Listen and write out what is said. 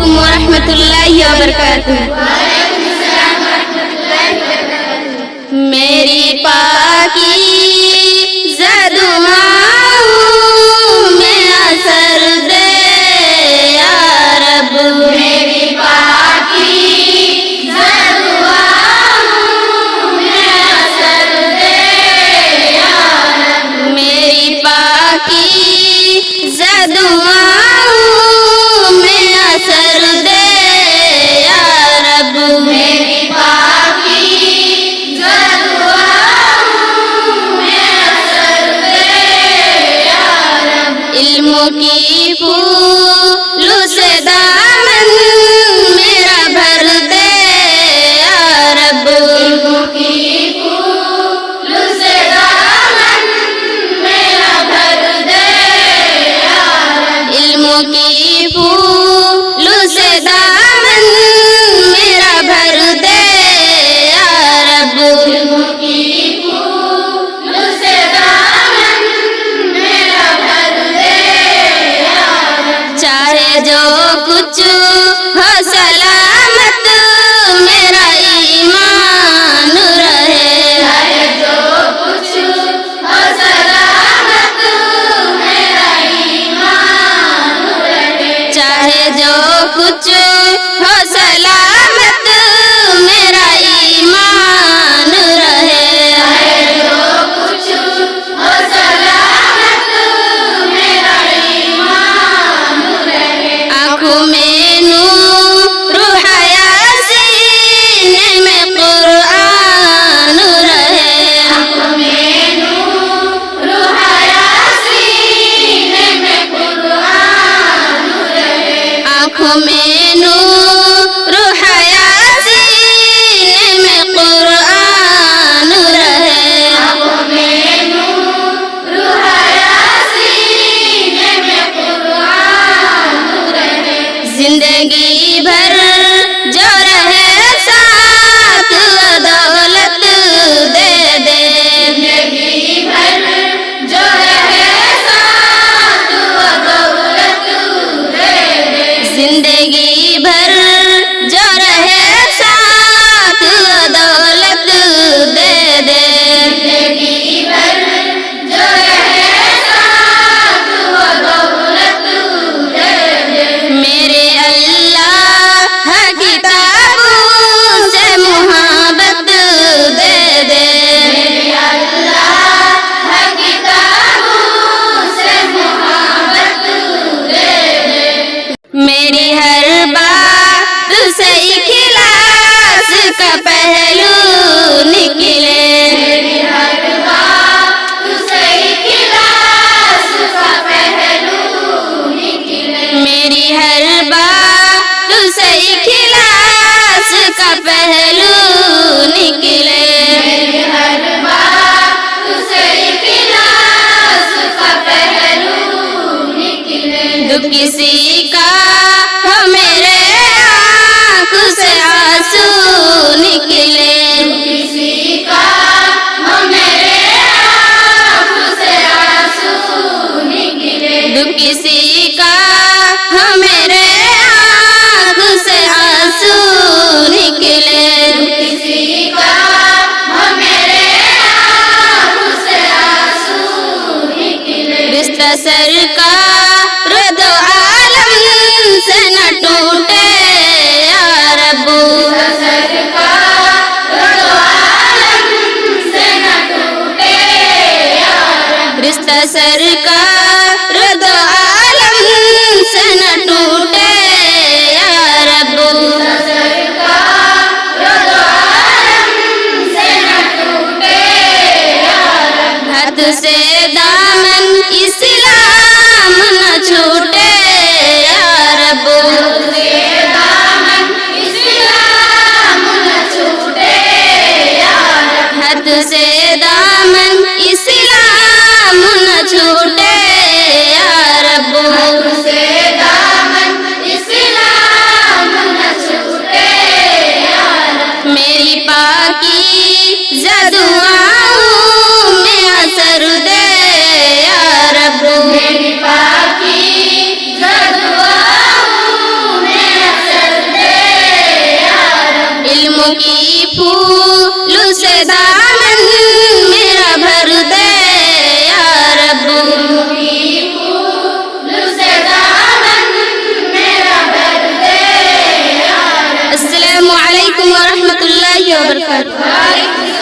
वालेकुम वरहमतुल्लाहि वबरकातुहू। मेरी पाकीज़ा दुआओं में असर दे या रब। मेरी पाकीज़ा दुआओं में असर दे या रब। मेरी पाकीज़ा दुआओं में असर दे या रब। मेरी पाकीज़ा दुआओं में असर दे या रब। इल्मों की फूलों से दामन मेरा भर दे या रब। इल्मों की फूलों से दामन मेरा भर दे या रब। इल्मों की फूलों से दामन मेरा भर दे या रब। इल्मों की फूलों से दामन मेरा भर दे या रब। चाहे जो कुछ हो सलामत मेरा ईमान रहे। चाहे जो कुछ हो सलामत मेरा ईमान रहे। चाहे जो कुछ हो सलामत मेरा ईमान रहे। चाहे जो कुछ हो सलामत मेरा ईमान रहे। आँखों में नूर हया सीने में कुरान रहे। आँखों में नूर हया सीने में कुरान रहे। आँखों में नूर हया सीने में कुरान रहे। आँखों में नूर हया सीने में कुरान रहे। जिंदगी भर जो रहे साथ दौलत दे दे। जिंदगी भर जो रहे साथ दौलत दे दे। जिंदगी भर जो रहे साथ दौलत दे दे। जिंदगी भर जो रहे साथ दौलत दे दे। मेरे अल्लाह किताबों से मोहब्बत दे दे। मेरे अल्लाह किताबों से मोहब्बत दे दे। मेरी हर बात से इखलास का पहलू निकले। मेरी हर बात से इखलास का पहलू निकले। मेरी हर बात से इखलास का पहलू निकले। मेरी हर बात से इखलास का पहलू निकले। दुख किसी का हो मेरे आँख से आंसू निकले। किसी का हो मेरे आँख से आंसू निकले। दुख किसी का हो मेरे आँख से आंसू निकले। किसी का हो मेरे आँख से आंसू निकले। रिश्ता सरकार दो आलम से न टूटे या रब। सरकार दो आलम से न टूटे या रब। रिश्ता सरकार दो आलम से न टूटे या रब। सरकार दो आलम से न टूटे या रब। हाथ से दामन इस्लाम न छूटे या रब। हाथ से दामन इस्लाम न छूटे या रब। हाथ से दामन इस्लाम न छूटे की फूलों से दामन मेरा भर दे या रब। अस्सलामु अलैकुम व रहमतुल्लाहि व बरकातुहू।